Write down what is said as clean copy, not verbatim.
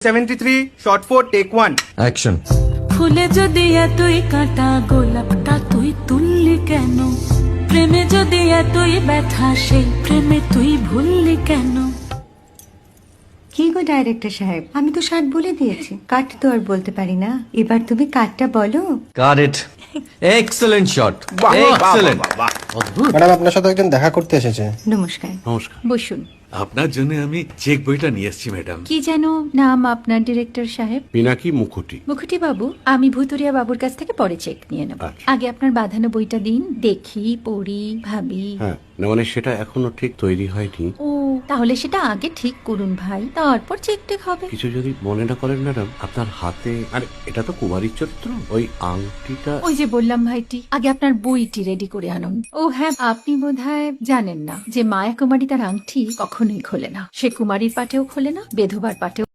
73 shot 4 take 1 action. ফুলে যদি এতই কাঁটা গোলাপটা তুই তুললি কেন? প্রেমে যদি এতই ব্যথা সেই প্রেমে তুই ভুললি কেন? কি গো ডাইরেক্টর সাহেব, আমি তো 60 বলে দিয়েছি, কাট তো আর বলতে পারি না। এবার তুমি কাটটা বলো। Got it. Excellent shot, excellent. Madam আপনার সাথে একজন দেখা করতে এসেছে। নমস্কার, নমস্কার। বসুন। আপনার জন্য আমি চেক বইটা নিয়ে এসেছি ম্যাডাম। কি যেন নাম আপনার ডিরেক্টর সাহেব? পিনাকি মুখোটি। মুখুটি বাবু, আমি ভুতুরিয়া বাবুর কাছ থেকে পরে চেক নিয়ে নেব। আচ্ছা। আগে আপনার বাঁধানো বইটা দিন, দেখি, পড়ি, ভাবি। হ্যাঁ, না মানে সেটা এখনো ঠিক তৈরি হয়নি। ও, তাহলে সেটা আগে ঠিক করুন ভাই, তারপর চেক টেক হবে। কিছু যদি মনে না করেন ম্যাডাম, আপনার হাতে, আরে এটা তো কুমারীর চরিত্র, ওই আংটিটা। ওই যে বললাম ভাইটি, আগে আপনার বইটি রেডি করে আনুন। ও হ্যাঁ, আপনি বোধহয় জানেন না যে মায়া কুমারী তার আংটি কখনোই খোলে না। সে কুমারীর পাটেও খোলে না, বেধবার পাটেও